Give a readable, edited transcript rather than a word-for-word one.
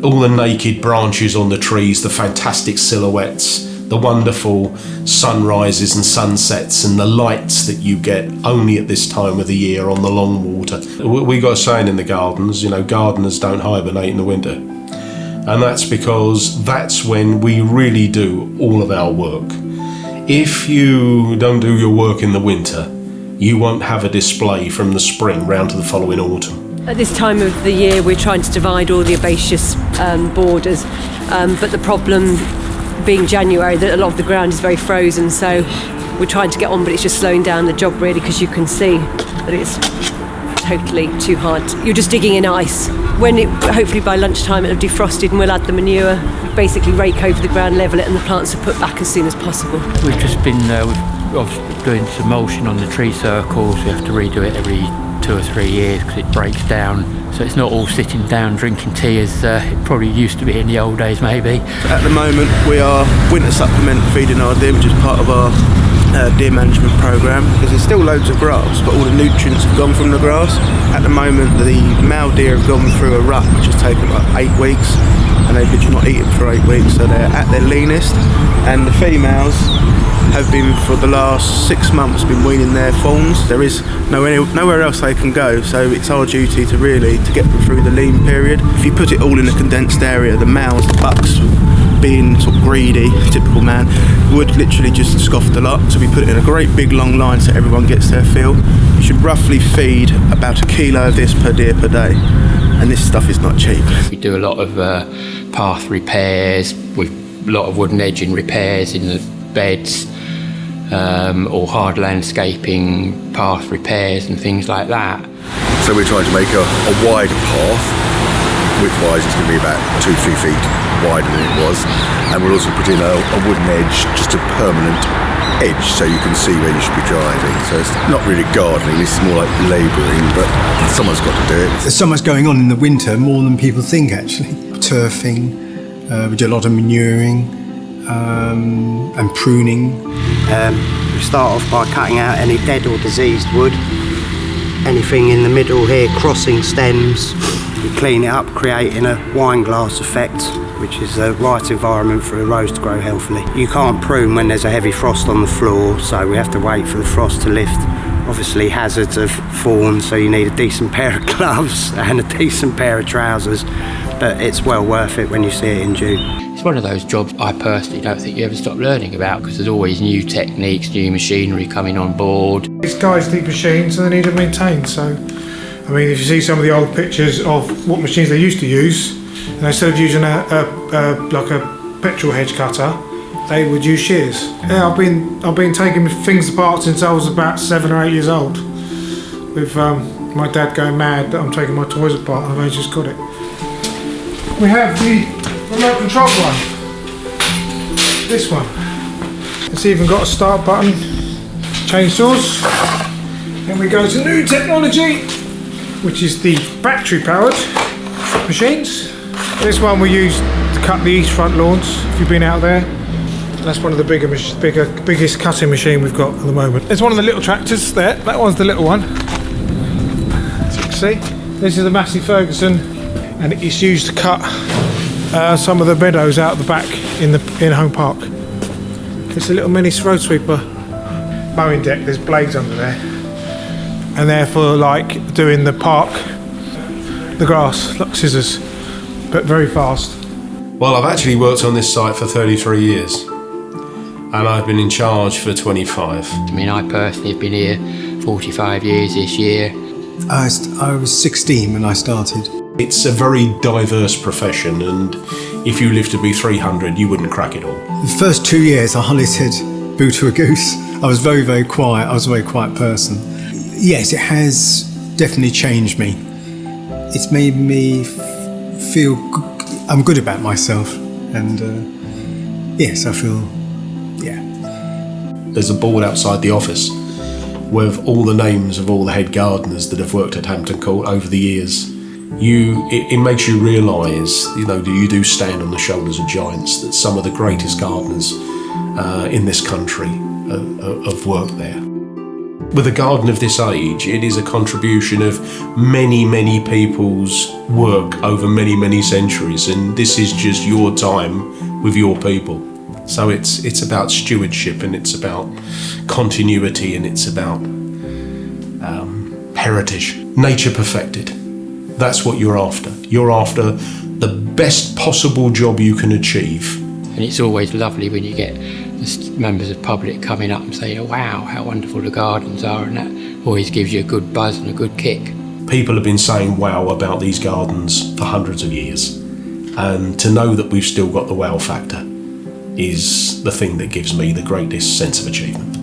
all the naked branches on the trees, the fantastic silhouettes, the wonderful sunrises and sunsets, and the lights that you get only at this time of the year on the long water. We got a saying in the gardens, gardeners don't hibernate in the winter. And that's because that's when we really do all of our work. If you don't do your work in the winter, you won't have a display from the spring round to the following autumn. At this time of the year, we're trying to divide all the herbaceous borders, but the problem being January, that a lot of the ground is very frozen, so we're trying to get on, but it's just slowing down the job really, because you can see that it's totally too hard. You're just digging in ice. Hopefully by lunchtime it'll have defrosted and we'll add the manure, basically rake over the ground, level it, and the plants are put back as soon as possible. We've just been doing some mulching on the tree circles. We have to redo it every 2 or 3 years because it breaks down. So it's not all sitting down drinking tea as it probably used to be in the old days maybe. At the moment we are winter supplement feeding our deer, which is part of our deer management programme, because there's still loads of grass but all the nutrients have gone from the grass. At the moment the male deer have gone through a rut which has taken about 8 weeks, and they've literally not eaten for 8 weeks, so they're at their leanest, and the females have been for the last 6 months been weaning their fawns. There is nowhere else they can go, so it's our duty to get them through the lean period. If you put it all in a condensed area, the males, the bucks, being sort of greedy, typical man, would literally just scoff the lot. So we put it in a great big long line so everyone gets their fill. You should roughly feed about 1 kilo of this per deer per day, and this stuff is not cheap. We do a lot of path repairs, with a lot of wooden edging repairs in the beds, or hard landscaping, path repairs and things like that. So we're trying to make a wide path. Width-wise it's going to be about 2-3 feet wider than it was, and we'll also put in a wooden edge, just a permanent edge, so you can see where you should be driving. So it's not really gardening, it's more like labouring, but someone's got to do it. There's so much going on in the winter, more than people think actually. Turfing, we do a lot of manuring and pruning. We start off by cutting out any dead or diseased wood. Anything in the middle here, crossing stems. We clean it up, creating a wine glass effect, which is the right environment for a rose to grow healthily. You can't prune when there's a heavy frost on the floor, so we have to wait for the frost to lift. Obviously hazards of fallen, so you need a decent pair of gloves and a decent pair of trousers, but it's well worth it when you see it in June. It's one of those jobs I personally don't think you ever stop learning about, because there's always new techniques, new machinery coming on board. These guys need machines and they need to maintain, so I mean, if you see some of the old pictures of what machines they used to use, and instead of using like a petrol hedge cutter, they would use shears. Yeah, I've been taking things apart since I was about 7 or 8 years old, with my dad going mad that I'm taking my toys apart, and I've only just got it. We have the remote control one. This one. It's even got a start button. Chainsaws. Then we go to new technology, which is the battery-powered machines. This one we use to cut the east front lawns, if you've been out there. That's one of the biggest cutting machine we've got at the moment. There's one of the little tractors there, that one's the little one. As you can see, this is the Massey Ferguson, and it's used to cut some of the meadows out the back in Home Park. It's a little mini road sweeper mowing deck, there's blades under there. And therefore, like doing the park, the grass, like scissors, but very fast. Well, I've actually worked on this site for 33 years, and I've been in charge for 25. I mean, I personally have been here 45 years this year. I was 16 when I started. It's a very diverse profession, and if you live to be 300, you wouldn't crack it all. The first 2 years, I hardly said boo to a goose. I was very, very quiet. I was a very quiet person. Yes, it has definitely changed me. It's made me feel I'm good about myself, and yes, I feel, yeah. There's a board outside the office with all the names of all the head gardeners that have worked at Hampton Court over the years. It makes you realise, you do stand on the shoulders of giants, that some of the greatest gardeners in this country have worked there. With a garden of this age, it is a contribution of many, many people's work over many, many centuries, and this is just your time with your people. So it's about stewardship, and it's about continuity, and it's about heritage. Nature perfected. That's what you're after. You're after the best possible job you can achieve. And it's always lovely when you get members of public coming up and saying, wow, how wonderful the gardens are, and that always gives you a good buzz and a good kick. People have been saying wow about these gardens for hundreds of years, and to know that we've still got the wow factor is the thing that gives me the greatest sense of achievement.